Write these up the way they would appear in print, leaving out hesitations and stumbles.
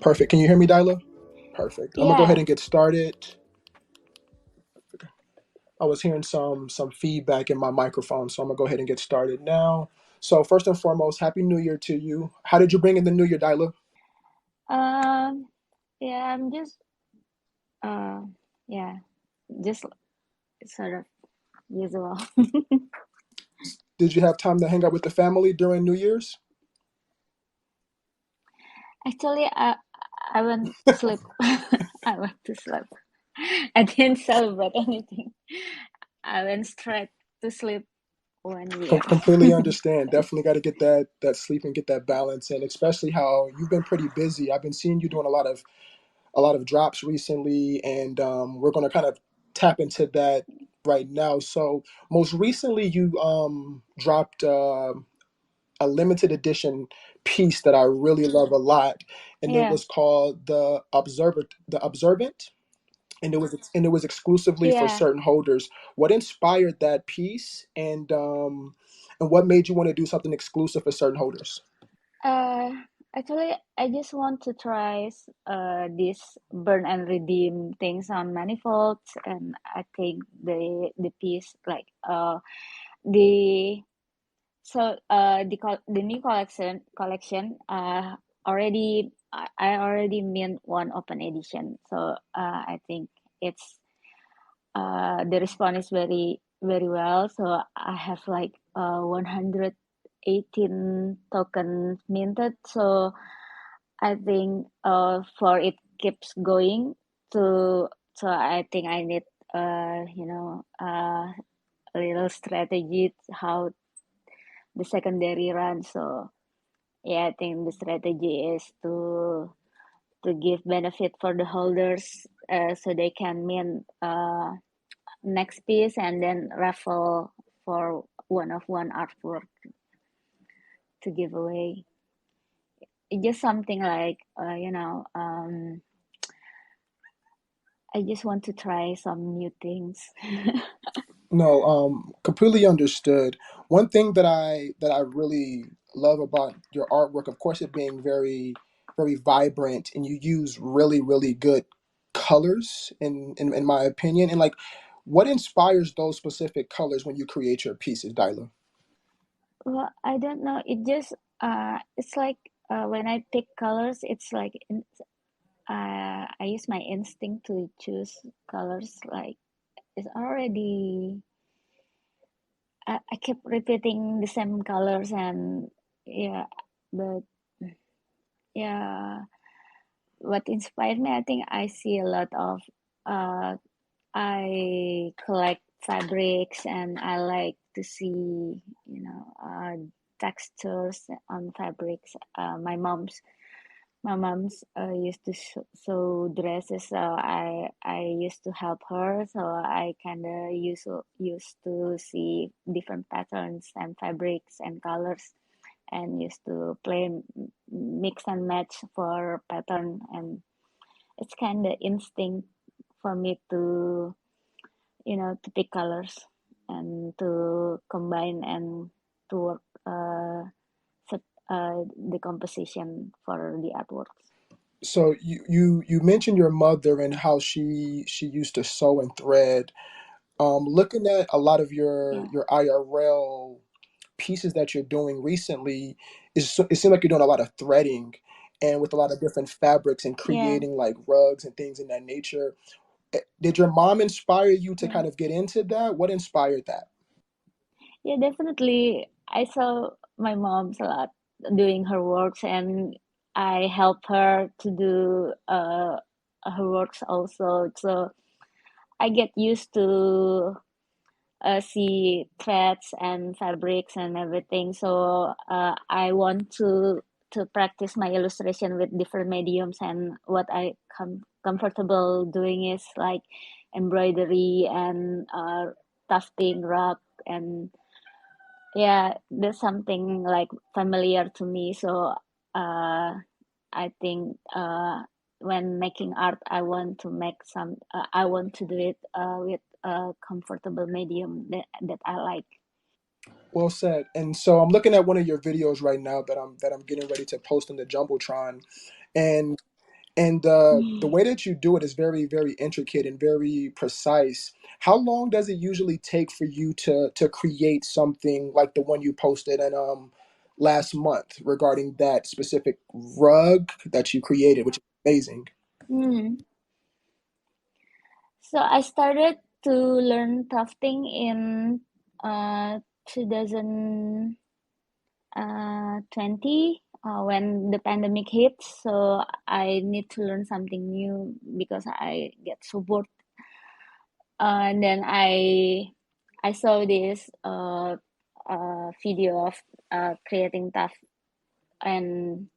Perfect. Can you hear me, Diela? Perfect. I'm gonna go ahead Yeah. and get started. I was hearing some feedback in my microphone, so I'm gonna go ahead and get started now. So first and foremost, Happy New Year to you. How did you bring in the New Year, Diela? Um. Yeah. I'm just. Uh. Yeah. Just sort of usual. Did you have time to hang out with the family during New Year's? Actually, I went to sleep. I went to sleep. I didn't celebrate anything. I went straight to sleep one year. Completely understand. Definitely got to get that sleep and get that balance in, especially how you've been pretty busy. I've been seeing you doing a lot of drops recently, and we're going to kind of tap into that right now. So, most recently, you dropped a limited edition piece that I really love a lot, and it Yeah. was called the Observant, and it was exclusively for Yeah. certain holders. What inspired that piece, and what made you want to do something exclusive for certain holders? Uh. Actually, I just want to try this burn and redeem things on manifolds, and I think the piece the the new collection already I already mint one open edition. So I think it's the response is very well. So I have like 118 tokens minted. So I think for it keeps going to so I think I need a little strategy how the secondary run. So yeah, I think the strategy is to give benefit for the holders so they can mint next piece and then raffle for one of one artwork to give away. It's just something like I just want to try some new things. No, completely understood. One thing that I really love about your artwork, of course, it being very, very vibrant, and you use really, really good colors, in my opinion. And like, what inspires those specific colors when you create your pieces, Dyla? Well, I don't know. It's like when I pick colors, it's like I use my instinct to choose colors. Like it's already I keep repeating the same colors and yeah, but yeah, what inspired me, I think I see a lot of uh, I collect fabrics and I like to see textures on fabrics. My mom's used to sew dresses, so I used to help her. So I kind of used to see different patterns and fabrics and colors, and used to play mix and match for pattern. And it's kind of instinct for me to pick colors and to combine and to work set the composition for the artworks. So you mentioned your mother and how she used to sew and thread. Looking at a lot of your Yeah, your IRL pieces that you're doing recently, it seems like you're doing a lot of threading and with a lot of different fabrics and yeah, creating like rugs and things in that nature. Did your mom inspire you to yeah, kind of get into that? What inspired that? yeah. Definitely, I saw my mom's a lot doing her works, and I help her to do her works also. So I get used to see threads and fabrics and everything. So I want to practice my illustration with different mediums, and what I comfortable doing is like embroidery and tufting, wrap, and yeah, there's something like familiar to me. So I think when making art, I want to do it with a comfortable medium that I like. Well said. And so I'm looking at one of your videos right now that I'm getting ready to post in the Jumbotron, and And the way that you do it is very, very intricate and very precise. How long does it usually take for you to create something like the one you posted and last month regarding that specific rug that you created, which is amazing? Mm. So I started to learn tufting in 2020 when the pandemic hit. So I need to learn something new because I get so bored. And then I saw this video of creating tuft, and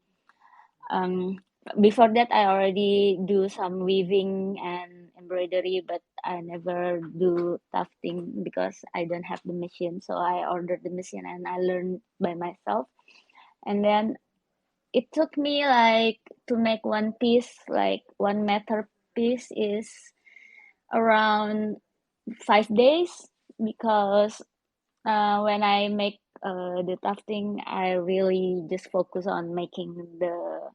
um, before that I already do some weaving and embroidery, but I never do tufting because I don't have the machine. So I ordered the machine and I learned by myself. And then it took me like to make one piece, like 1 meter piece is around 5 days, because when I make the tufting, I really just focus on making the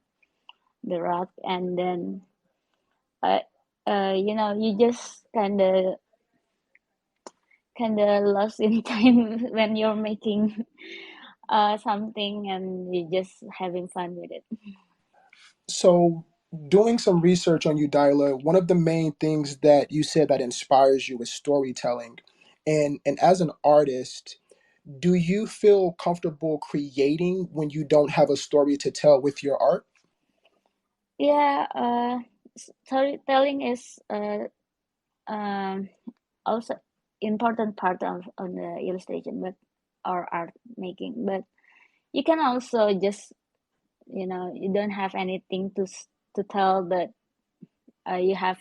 rug, and then uh, you just kind of lost in time when you're making something and you're just having fun with it. So, doing some research on you, Diala, one of the main things that you said that inspires you is storytelling. And as an artist, do you feel comfortable creating when you don't have a story to tell with your art? Yeah, storytelling is um, also important part of on the illustration, but or art making. But you can also just, you don't have anything to tell, but you have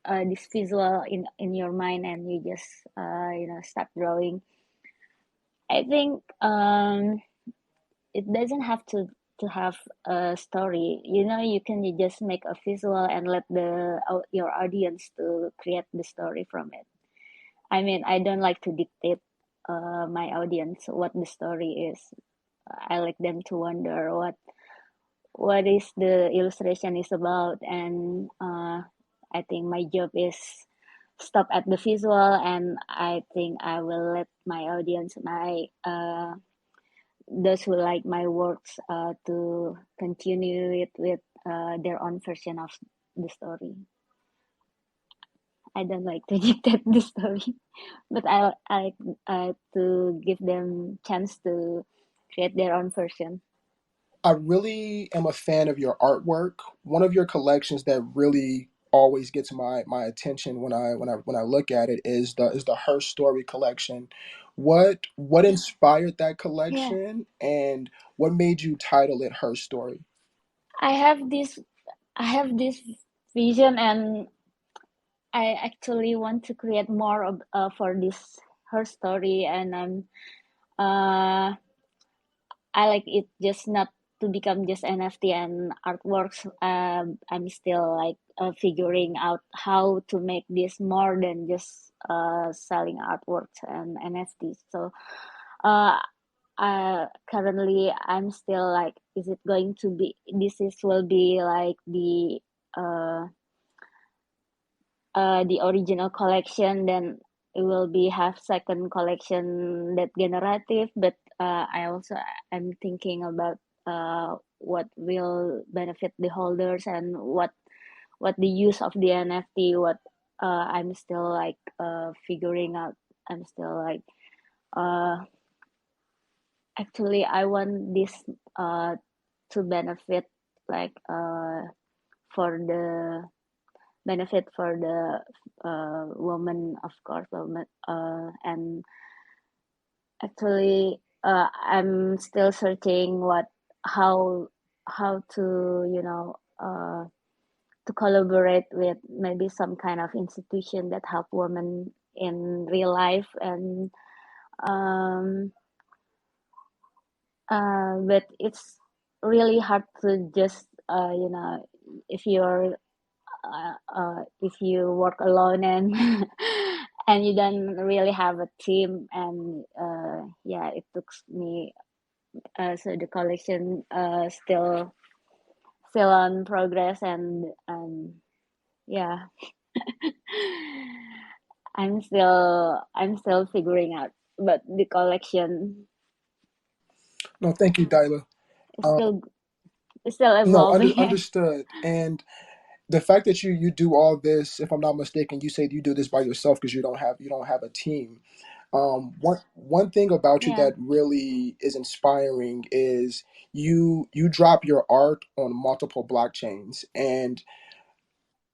this visual in your mind, and you just start drawing. I think it doesn't have to have a story. You can just make a visual and let your audience to create the story from it. I mean, I don't like to dictate my audience what the story is. I like them to wonder what is the illustration is about, and I think my job is stop at the visual, and I think I will let my audience, my those who like my works, to continue it with their own version of the story. I don't like to dictate the story, but I to give them chance to create their own version. I really am a fan of your artwork. One of your collections that really always gets my attention when I look at it is the Her Story collection. What inspired that Yeah, collection and what made you title it Her Story? I have this I have this vision, and I actually want to create more of, for this her story, and uh, I like it just not to become just NFT and artworks. I'm still like figuring out how to make this more than just selling artworks and NFTs. So uh, currently I'm still like, is it going to be this is will be like uh the original collection, then it will be have second collection that generative, but I also am thinking about what will benefit the holders, and what the use of the NFT, what I'm still like figuring out. I'm still like uh actually I want this uh to benefit, like for the benefit for the woman, of course, woman, and actually I'm still searching how how to to collaborate with maybe some kind of institution that help women in real life, and um, but it's really hard to just if you're if you work alone, and and you don't really have a team, and yeah, it took me so the collection still still on progress, and yeah, I'm still figuring out, but the collection No, thank you, Dyla. is Um, still no, evolving. understood. And the fact that you do all this, if I'm not mistaken, you say you do this by yourself because you don't have a team. One thing about you Yeah. that really is inspiring is you drop your art on multiple blockchains, and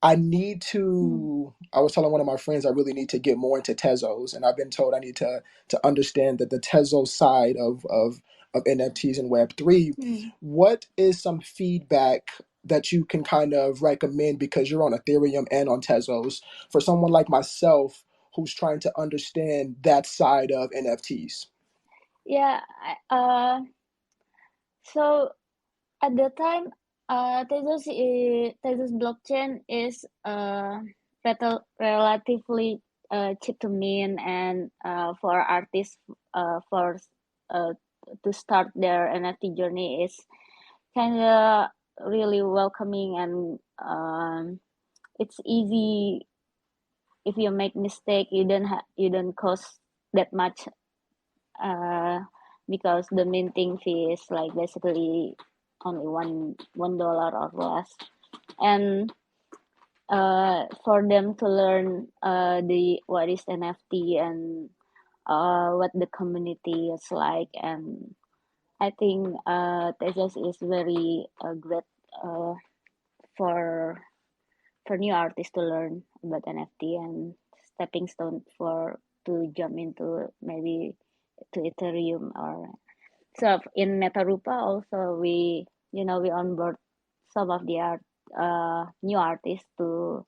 I need Mm. to. I was telling one of my friends I really need to get more into Tezos, and I've been told I need to understand that the Tezos side of NFTs and Web three. Mm. What is some feedback that you can kind of recommend because you're on Ethereum and on Tezos for someone like myself who's trying to understand that side of NFTs? Yeah. So at the time, Tezos blockchain is relatively cheap to mint, and for artists, for uh, to start their NFT journey is kind of really welcoming, and it's easy. If you make mistake, you don't cost that much, uh, because the minting fee is like basically only $1 or less, and for them to learn the what is NFT, and what the community is like, and I think Tejas is very great uh, for new artists to learn about NFT, and stepping stone for to jump into maybe to Ethereum. Or so in MetaRupa also, we onboard some of the new artists, to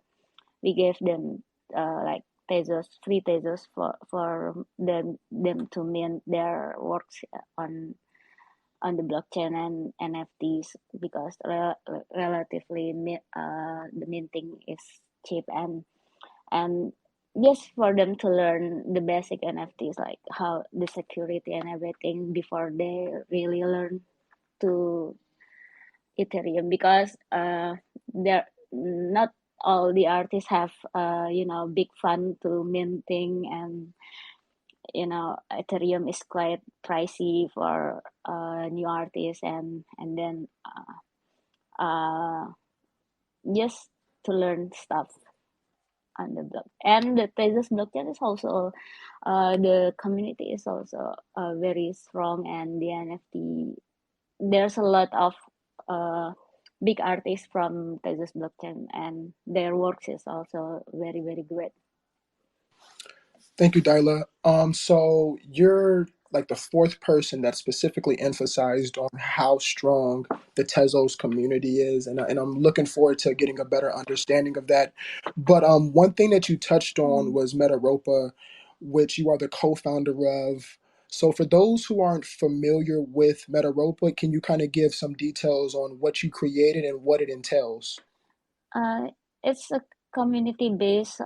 we gave them like Tezos, free Tezos for them to mint their works on the blockchain and NFTs, because relatively the minting is cheap, and just for them to learn the basic NFTs, like how the security and everything, before they really learn to Ethereum, because they're not all the artists have big fund to minting, and Ethereum is quite pricey for new artists, and then uh, just to learn stuff on the block. And the Tezos blockchain is also the community is also very strong, and the NFT, there's a lot of uh, big artists from Tezos blockchain, and their works is also very very great. Thank you, Dyla. So you're like the fourth person that specifically emphasized on how strong the Tezos community is, and I'm looking forward to getting a better understanding of that. But one thing that you touched on Mm. was MetaRopa, which you are the co-founder of. So for those who aren't familiar with MetaRopa, can you kind of give some details on what you created and what it entails? Uh, it's a community based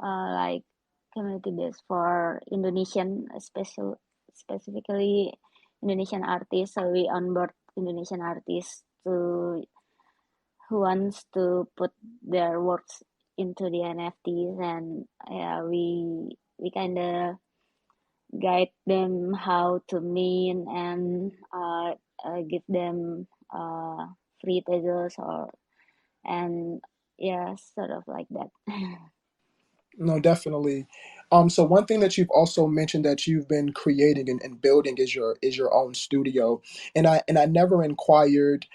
like community based for Indonesian, specifically Indonesian artists. So we onboard Indonesian artists to who wants to put their works into the NFTs, and yeah, we kind of guide them how to mint, and give them free tezos, or and yeah, sort of like that. No, definitely. So one thing that you've also mentioned that you've been creating and building is your own studio, and I never inquired.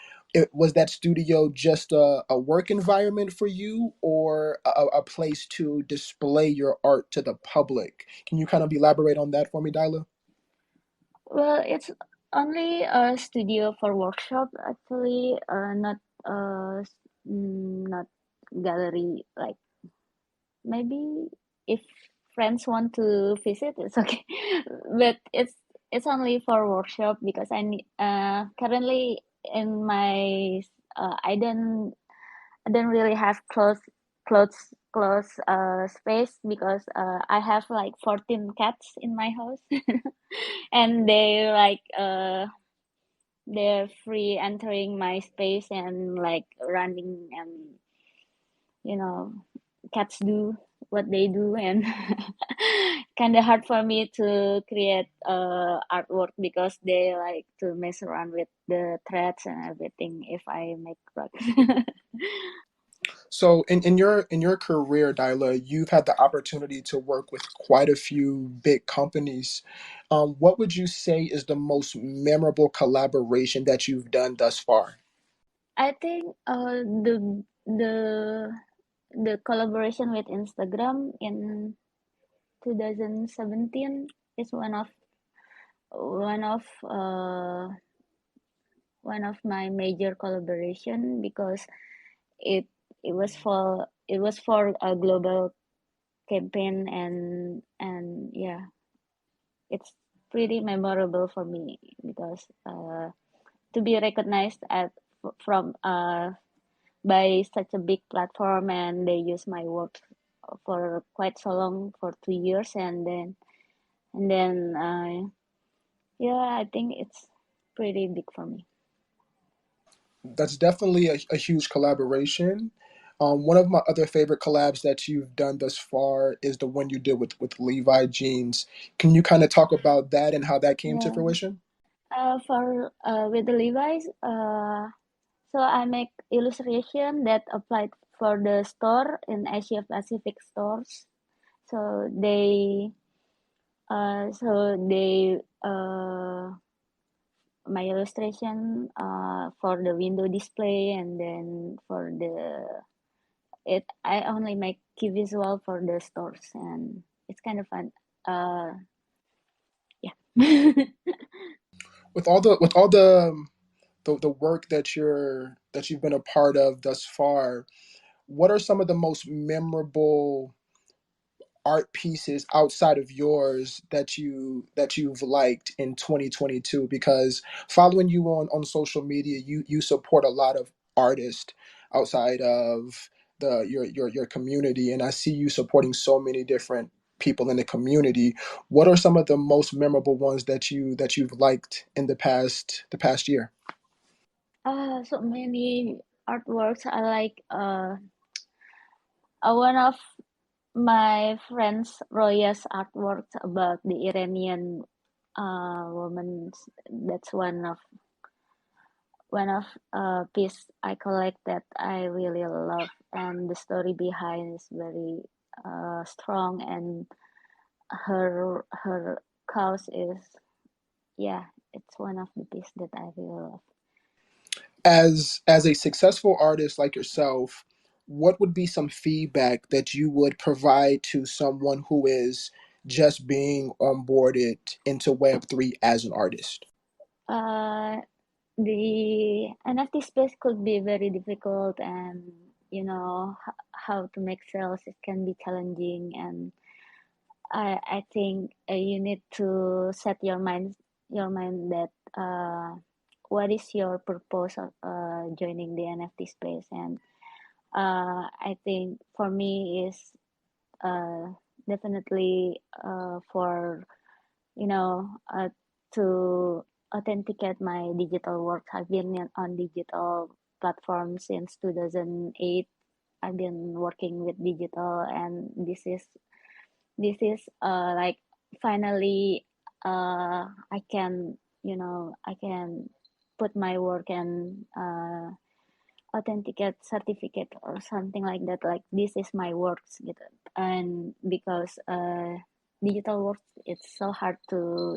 Was that studio just a work environment for you, or a place to display your art to the public? Can you kind of elaborate on that for me, Dyla? Well, it's only a studio for workshop, actually, not gallery. Like, maybe if friends want to visit, it's okay. But it's only for workshop, because I need currently in my I don't really have clothes space, because I have like 14 cats in my house, and they like they're free entering my space and like running, and you know cats do what they do, and kind of hard for me to create artwork because they like to mess around with the threads and everything if I make rugs. So in your career, Diela, you've had the opportunity to work with quite a few big companies. What would you say is the most memorable collaboration that you've done thus far? I think the collaboration with Instagram in 2017 is one of uh, one of my major collaboration, because it it was for a global campaign, and yeah, it's pretty memorable for me because to be recognized from by such a big platform, and they use my work for quite so long, for 2 years, and then yeah, I think it's pretty big for me. That's definitely a huge collaboration. One of my other favorite collabs that you've done thus far is the one you did with Levi Jeans. Can you kind of talk about that and how that came to Yeah. fruition? For with the Levi's, so I make illustration that applied for the store in Asia Pacific stores. So they my illustration for the window display, and then for the it I only make key visual for the stores, and it's kind of fun. Yeah. With all the work that you've been a part of thus far, what are some of the most memorable art pieces outside of yours that you've liked in 2022? Because following you on social media, you support a lot of artists outside of your community, and I see you supporting so many different people in the community. What are some of the most memorable ones that you've liked in the past year? So many artworks. I like one of my friend's Roya's artwork about the Iranian woman. That's one of piece I collect that I really love, and the story behind is very strong, and her cause is, yeah, it's one of the piece that I really love. As a successful artist like yourself, what would be some feedback that you would provide to someone who is just being onboarded into Web3 as an artist? Uh, the NFT space could be very difficult, and how to make sales, it can be challenging, and I think you need to set your mind that what is your purpose of joining the NFT space. And I think for me is uh, definitely for you know uh, to authenticate my digital work. I've been on digital platforms since 2008. I've been working with digital, and this is like finally I can put my work and authenticate certificate or something like that, like this is my works gitu. And because digital works, it's so hard to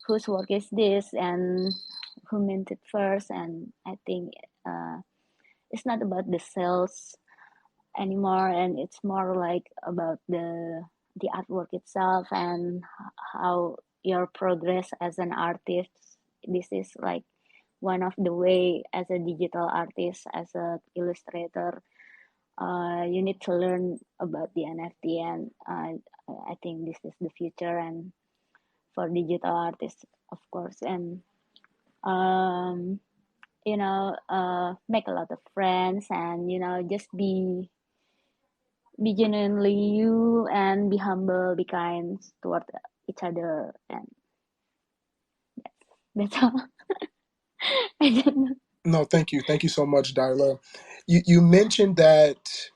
whose work is this and who meant it first. And I think uh, it's not about the sales anymore, and it's more like about the artwork itself, and how your progress as an artist. This is like one of the way, as a digital artist, as a illustrator, you need to learn about the NFT. And I think this is the future, and for digital artists, of course. And um, make a lot of friends, and just be genuinely you, and be humble, be kind toward each other, and that's all. I don't know. No, thank you so much, Diela. You mentioned that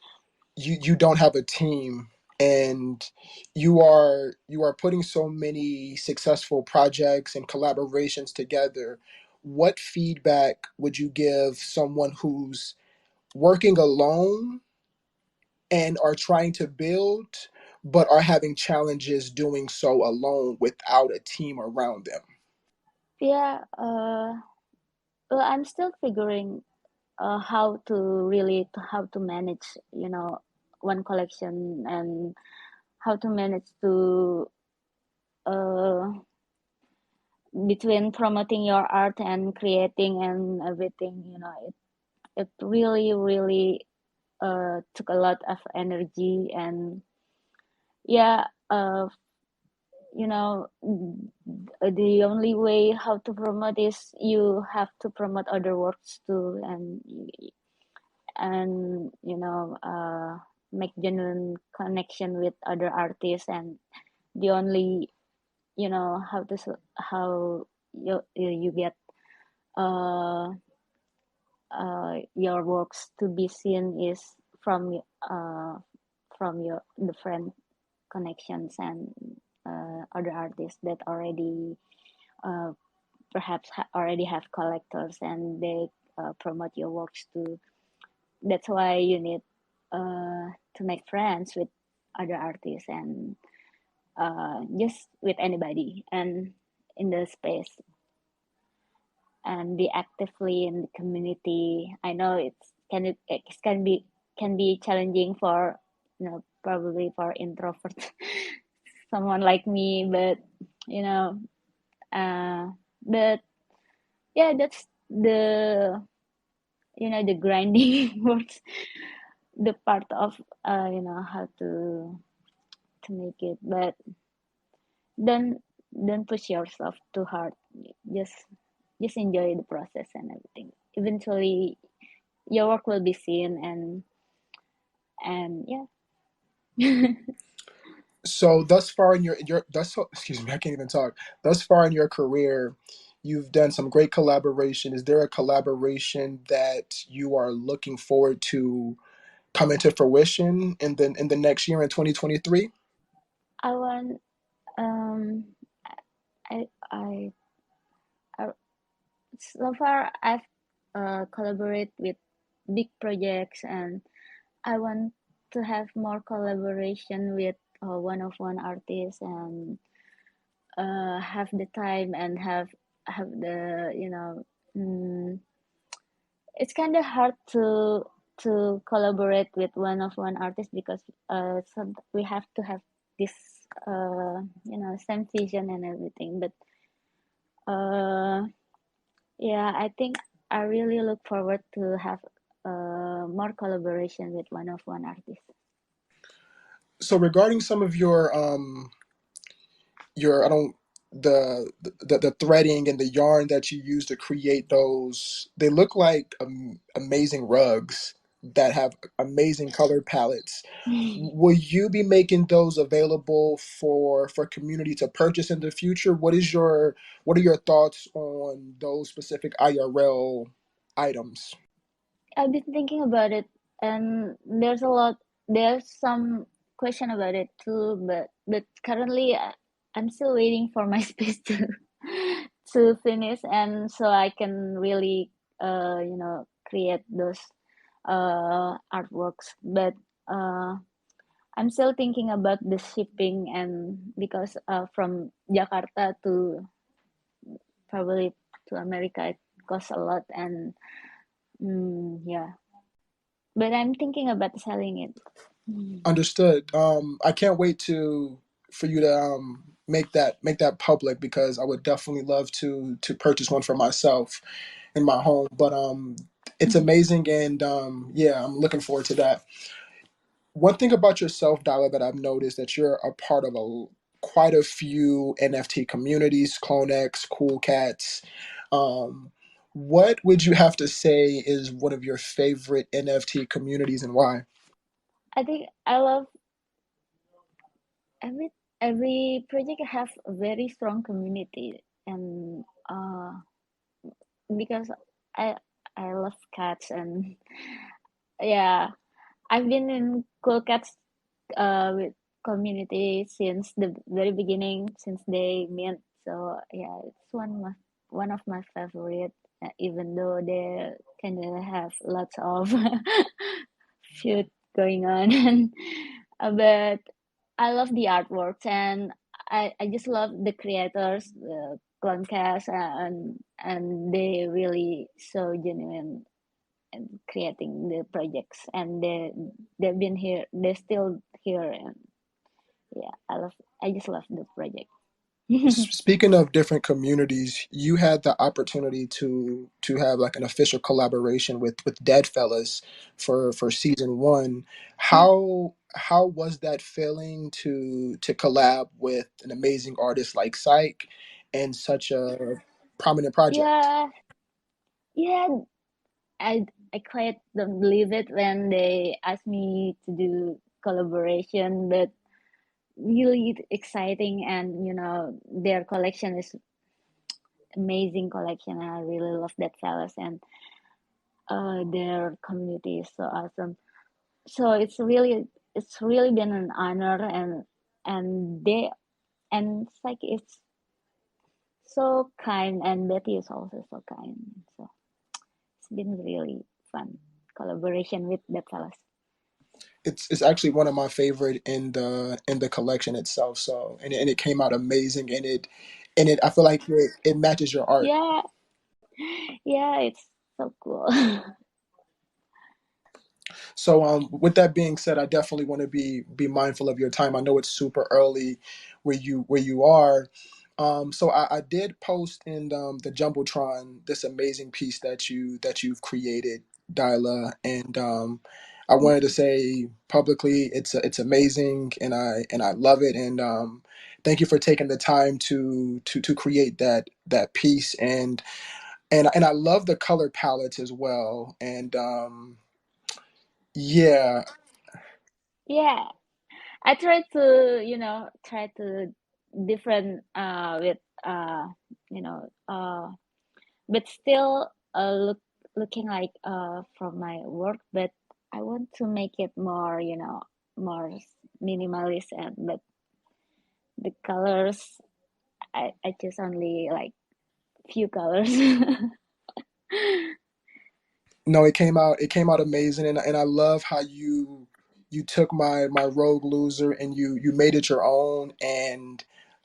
you don't have a team, and you are putting so many successful projects and collaborations together. What feedback would you give someone who's working alone and are trying to build but are having challenges doing so alone without a team around them? Yeah, well, I'm still figuring how to really how to manage, one collection, and how to manage to uh, between promoting your art and creating and everything. It really really took a lot of energy. And yeah, you know the only way how to promote is you have to promote other works too, and make genuine connection with other artists. And the only, how to how you get uh, your works to be seen is from uh, from your the friend connections, and other artists that already uh, perhaps already have collectors, and they promote your works too. That's why you need to make friends with other artists, and just with anybody and in the space, and be actively in the community. I know it can be challenging for, probably for introvert someone like me, but you know uh but yeah, that's the grinding works, the part of how to make it. But don't don't push yourself too hard. Just just enjoy the process and everything. Eventually your work will be seen, and yeah. So thus far in your thus excuse me, I can't even talk. Thus far in your career, you've done some great collaboration. Is there a collaboration that you are looking forward to coming to fruition in the next year in 2023? I want I I, I so far I've collaborate with big projects, and I want to have more collaboration with one-of-one artists, and have the time, and have the, it's kind of hard to collaborate with one-of-one artist, because we have to have this same vision and everything. But uh yeah, I think I really look forward to have more collaboration with one-of-one artists. So regarding some of your I don't the threading and the yarn that you use to create those, they look like amazing rugs that have amazing color palettes. Will you be making those available for community to purchase in the future? What are your thoughts on those specific IRL items? I've been thinking about it, and there's some question about it too, but currently I'm still waiting for my space to finish, and so I can really create those artworks. But uh I'm still thinking about the shipping, and because from Jakarta to probably to America, it costs a lot. And yeah, but I'm thinking about selling it. Mm. Understood. I can't wait to for you to make that public, because I would definitely love to purchase one for myself in my home. But it's amazing, and yeah, I'm looking forward to that. One thing about yourself, Dala, that I've noticed, that you're a part of quite a few NFT communities, CloneX, Cool Cats. Um, what would you have to say is one of your favorite NFT communities, and why? I think I love every every project have a very strong community, and because I I love cats, and yeah, I've been in Cool Cats with community since the very beginning, since they met. So yeah, it's one of my favorite, even though they kind of have lots of shoot going on, and but I love the artworks, and I just love the creators, the Cloncast, and they really so genuine and creating the projects, and they've been here, they're still here, and yeah, I just love the project. Speaking of different communities, you had the opportunity to have like an official collaboration with Dead Fellas for season one. Yeah, How was that feeling to collab with an amazing artist like Psych and such a prominent project? yeah, yeah. I I quite don't believe it when they asked me to do collaboration, but really exciting, and their collection is amazing collection, and I really love that fellas, and their community is so awesome. So it's really been an honor, and they and it's like it's so kind, and Betty is also so kind. So it's been really fun collaboration with that fellas. It's actually one of my favorite in the collection itself. So and it came out amazing, and it I feel like it matches your art. Yeah, yeah, it's so cool. So with that being said, I definitely want to be mindful of your time. I know it's super early where you are. So I did post in the Jumbotron this amazing piece that you've created, Dyla, and I wanted to say publicly it's amazing, and I love it, and thank you for taking the time to create that piece, and I love the color palettes as well, and yeah. Yeah, I try to different with you know but still looking like from my work, but I want to make it more, more minimalist, and but the colors, I just only like few colors. No, it came out amazing, and I love how you took my Rogue Loser and you made it your own, and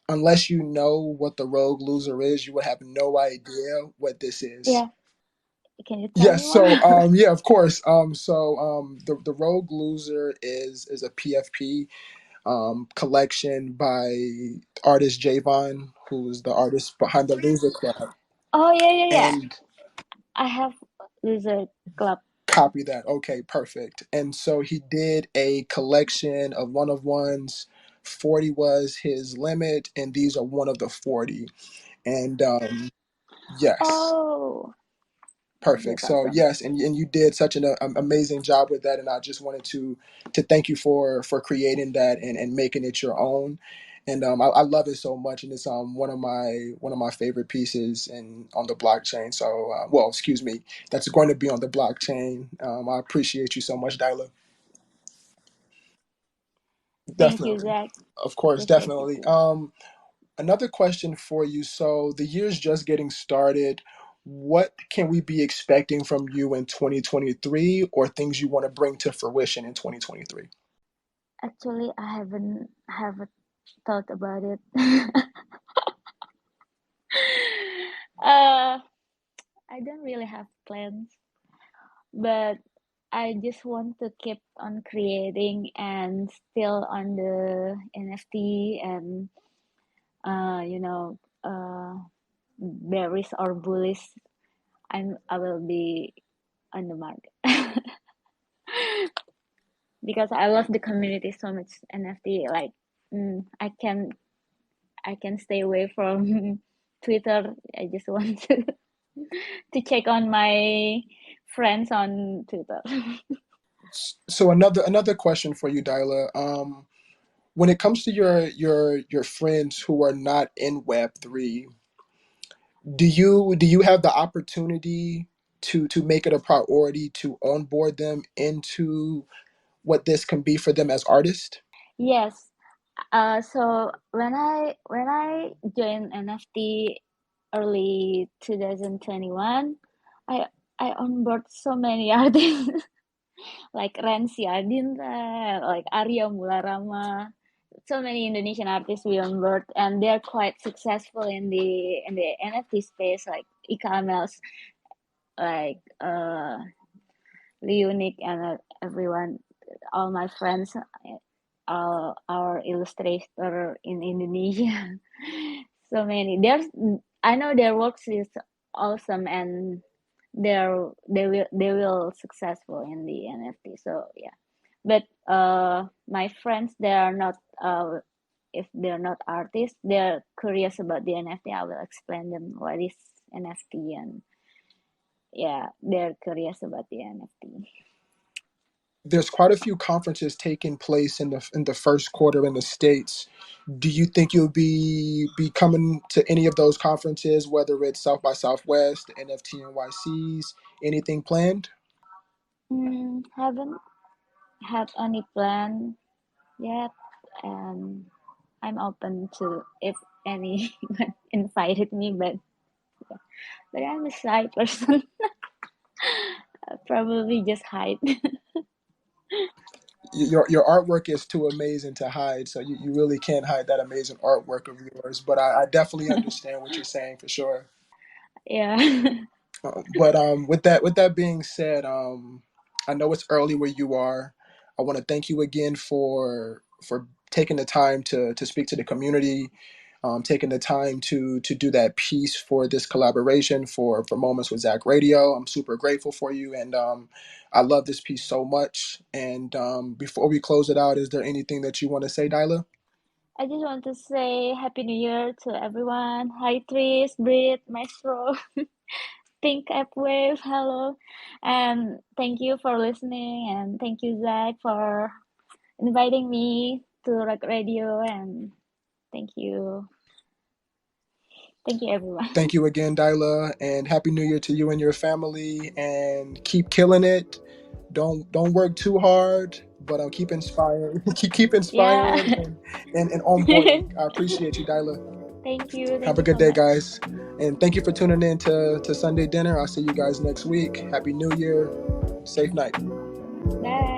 unless you know what the Rogue Loser is, you would have no idea what this is. Yeah, can you tell Yes, me so more? yeah, of course. The Rogue Loser is a PFP collection by artist Javon, who is the artist behind the Loser Club. Oh, yeah, yeah, yeah, And I have Lizard Club. copy that. Okay, perfect. And so he did a collection of one of ones. 40 was his limit, and these are one of the 40. And yes, Oh, perfect. that's So awesome. yes, and you did such an amazing job with that, and I just wanted to thank you for creating that and making it your own. And I love it so much, and it's one of my favorite pieces in on the blockchain. So well, excuse me, that's going to be on the blockchain. I appreciate you so much, Dyla. Thank you, Definitely. Zach. Of course, Appreciate you definitely. too. Another question for you. So the year's just getting started. What can we be expecting from you in 2023 or things you want to bring to fruition in 2023? Actually, I haven't thought about it. uh, I don't really have plans, but I just want to keep on creating and still on the NFT, and bearish or bullish. I will be on the market because I love the community so much. NFT, like, I can stay away from Twitter. I just want to check on my friends on Twitter. So another question for you, Dyla. When it comes to your friends who are not in Web3, Do you have the opportunity to make it a priority to onboard them into what this can be for them as artists? Yes. So when I joined NFT early 2021, I I onboard so many artists like Renzi Adinda, like Arya Mularama, so many Indonesian artists we onboard, and they're quite successful in the NFT space, like Ika Amels, like Leonic, and everyone, all my friends, our illustrator in Indonesia. So many. I know their works is awesome, and they will successful in the NFT. So yeah, but my friends, they are not if they're not artists, they're curious about the NFT. I will explain them what is NFT, and yeah, they're curious about the NFT. There's quite a few conferences taking place in the first quarter in the States. Do you think you'll be coming to any of those conferences, whether it's South by Southwest, the NFT NYCs, anything planned? Haven't had any plan yet, and I'm open to if anyone invited me, but I'm a shy person. I'll probably just hide. Your artwork is too amazing to hide, so you really can't hide that amazing artwork of yours. But I definitely understand what you're saying for sure. Yeah. But with that being said, I know it's early where you are. I want to thank you again for taking the time to speak to the community, taking the time to do that piece for this collaboration for Moments with Zach Radio. I'm super grateful for you, and I love this piece so much. And before we close it out, is there anything that you want to say, Dyla? I just want to say Happy New Year to everyone. Hi, Tris, Brit, Maestro, Pink App Wave, hello. And thank you for listening. And thank you, Zach, for inviting me to Rock Radio. And thank you. Thank you, everyone. Thank you again, Dyla, and happy New Year to you and your family. And keep killing it. Don't work too hard, but keep inspiring, keep Yeah. inspiring and onboarding. I appreciate you, Dyla. Thank you. Have Thank a you good so day, much. guys, and thank you for tuning in to Sunday Dinner. I'll see you guys next week. Happy New Year. Safe night. Bye.